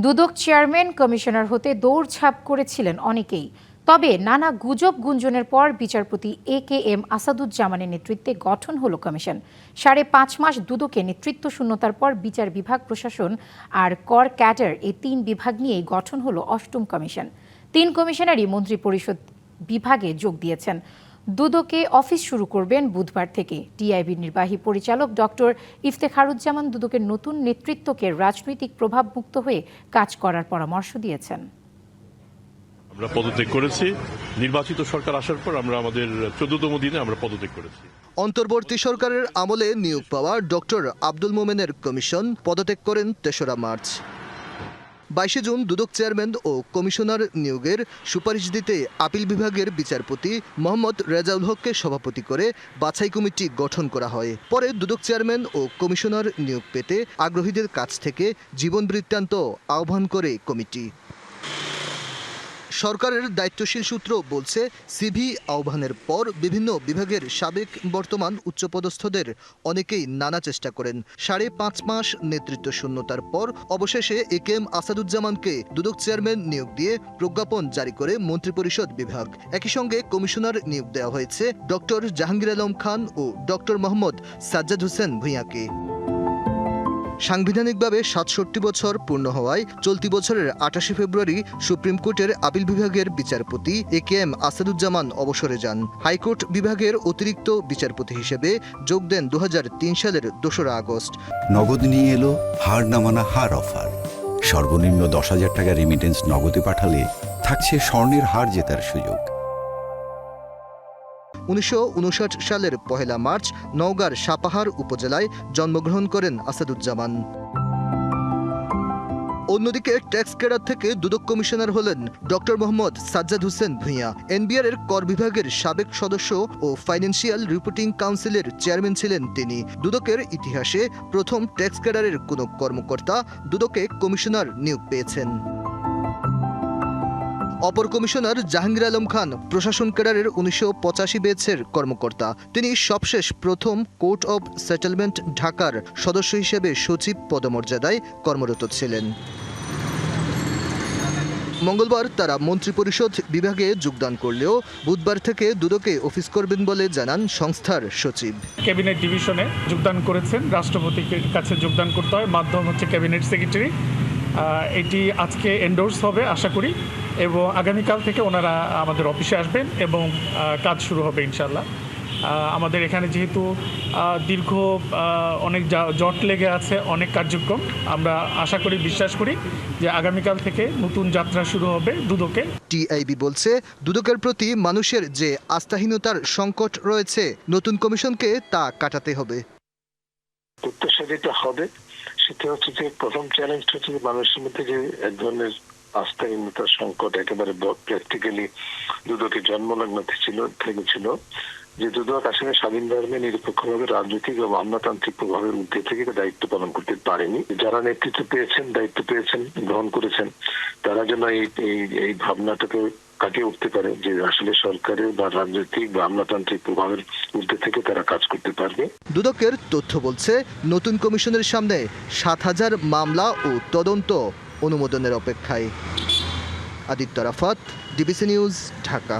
দুদক chairman commissioner হতে দৌড়ঝাঁপ করেছিলেন অনেকেই। তবে নানা গুজব গুঞ্জনের পর বিচারপতি AKM আসাদুজ্জামানের নেতৃত্বে গঠন হলো কমিশন। 5.5 মাস দুদকে নেতৃত্ব শূন্যতার পর বিচার বিভাগ, প্রশাসন আর কর ক্যাডার এই 3 বিভাগ নিয়েই গঠন হলো 8ম কমিশন। 3 কমিশনারই মন্ত্রিপরিষদ বিভাগে যোগ দিয়েছেন। দুদকে অফিস শুরু করবেন বুধবার থেকে। টিআইবির নির্বাহী পরিচালক ডক্টর ইফতেখারুজ্জামান দুদকের নতুন নেতৃত্বকে রাজনৈতিক প্রভাব মুক্ত হয়ে কাজ করার পরামর্শ দিয়েছেন। আমরা পদত্যাগ করেছি। নির্বাচিত সরকার আসার পর আমরা আমাদের 14তম দিনে আমরা পদত্যাগ করেছি। অন্তর্বর্তী সরকারের আমলে নিয়োগ পাওয়া ডক্টর আব্দুল মোমেনের কমিশন পদত্যাগ করেন 3রা মার্চ। 22 জুন দুদক চেয়ারম্যান ও কমিশনার নিয়োগের সুপারিশ দিতে আপিল বিভাগের বিচারপতি মোহাম্মদ রেজাউল হককে সভাপতি করে বাছাই কমিটি গঠন করা হয়। পরে দুদক চেয়ারম্যান ও কমিশনার নিয়োগ পেতে আগ্রহীদের কাছ থেকে জীবন বৃত্তান্ত আহ্বান করে কমিটি। সরকারের দায়িত্বশীল সূত্র বলছে, সিভি আহ্বানের পর বিভিন্ন বিভাগের সাবেক বর্তমান উচ্চপদস্থদের অনেকেই নানা চেষ্টা করেন। 5.5 মাস নেতৃত্ব শূন্যতার পর অবশেষে AKM আসাদুজ্জামানকে দুদক চেয়ারম্যান নিয়োগ দিয়ে প্রজ্ঞাপন জারি করে মন্ত্রিপরিষদ বিভাগ। একই সঙ্গে কমিশনার নিয়োগ দেওয়া হয়েছে ডক্টর জাহাঙ্গীর আলম খান ও ডক্টর মোহাম্মদ সাজ্জাদ হোসেন ভূঁইয়াকে। সাংবিধানিকভাবে 67 বছর পূর্ণ হওয়ায় চলতি বছরের 28 ফেব্রুয়ারি সুপ্রিম কোর্টের আপিল বিভাগের বিচারপতি AKM আসাদুজ্জামান অবসরে যান। হাইকোর্ট বিভাগের অতিরিক্ত বিচারপতি হিসেবে যোগ দেন 2003 সালের 2রা আগস্ট। নগদ নিয়ে এলো হার না মানা হার অফার। সর্বনিম্ন 10,000 টাকা রেমিটেন্স নগদে পাঠালে থাকছে স্বর্ণের হার জেতার সুযোগ। 1959 সালের 1 মার্চ নওগাঁর সাপাহার উপজেলায় জন্মগ্রহণ করেন আসাদুজ্জামান। অন্যদিকে ট্যাক্স ক্যাডার থেকে দুদক কমিশনার হলেন ডক্টর মোহাম্মদ সাজ্জাদ হোসেন ভূঁইয়া। NBR এর কর বিভাগের সাবেক সদস্য ও ফাইন্যান্সিয়াল রিপোর্টিং কাউন্সিলের চেয়ারম্যান ছিলেন তিনি। দুদকের ইতিহাসে প্রথম ট্যাক্স ক্যাডারের কোনো কর্মকর্তা দুদকে কমিশনার নিয়োগ পেয়েছেন। অপর কমিশনার জাহাঙ্গীর আলম খান প্রশাসন ক্যাডারের 1985 ব্যাচের কর্মকর্তা। তিনি সবশেষ প্রথম কোর্ট অব সেটেলমেন্ট ঢাকার সদস্য হিসেবে সচিব পদমর্যাদায় কর্মরত ছিলেন। মঙ্গলবার তারা মন্ত্রিপরিষদ বিভাগে যোগদান করলেও বুধবার থেকে দুদকে অফিস করবেন বলে জানান সংস্থার সচিব। ক্যাবিনেট ডিভিশনে যোগদান করেছেন। রাষ্ট্রপতির কাছে যোগদান করতে হয়, মাধ্যম হচ্ছে ক্যাবিনেট সেক্রেটারি। এটি আজকে এন্ডোর্স হবে আশা করি, এবং আগামীকাল থেকে ওনারা আমাদের অফিসে আসবেন এবং কাজ শুরু হবে ইনশাল্লাহ। আমাদের এখানে যেহেতু দীর্ঘ অনেক জট লেগে আছে, অনেক কার্যক্রম, আমরা আশা করি, বিশ্বাস করি যে আগামীকাল থেকে নতুন যাত্রা শুরু হবে দুদকে। টিআইবি বলছে, দুদকের প্রতি মানুষের যে আস্থাহীনতার সংকট রয়েছে, নতুন কমিশনকে তা কাটাতে হবে। প্রত্যাশা যেটা হবে সেটা হচ্ছে যে প্রথম চ্যালেঞ্জটা হচ্ছে মানুষের মধ্যে যে এক ধরনের আস্থাহীনতার সংকট একেবারে প্র্যাকটিক্যালি দুদকে জন্মলগ্ন থেকেছিল, যে দুদক আসলে স্বাধীনভাবে নিরপেক্ষভাবে রাজনৈতিক এবং আমলাতান্ত্রিক প্রভাবের মধ্যে থেকে দায়িত্ব পালন করতে পারেনি। যারা নেতৃত্ব পেয়েছেন, দায়িত্ব পেয়েছেন, গ্রহণ করেছেন, তারা যেন এই ভাবনাটাকে কাটিয়ে উঠতে পারে যে আসলে সরকারের বা রাজনৈতিক বা আমলাতান্ত্রিক প্রভাবের মধ্যে থেকে তারা কাজ করতে পারবে। দুদকের তথ্য বলছে, নতুন কমিশনের সামনে 7,000 মামলা ও তদন্ত অনুমোদনের অপেক্ষায়। Aditya Rafat, DBC news, Dhaka.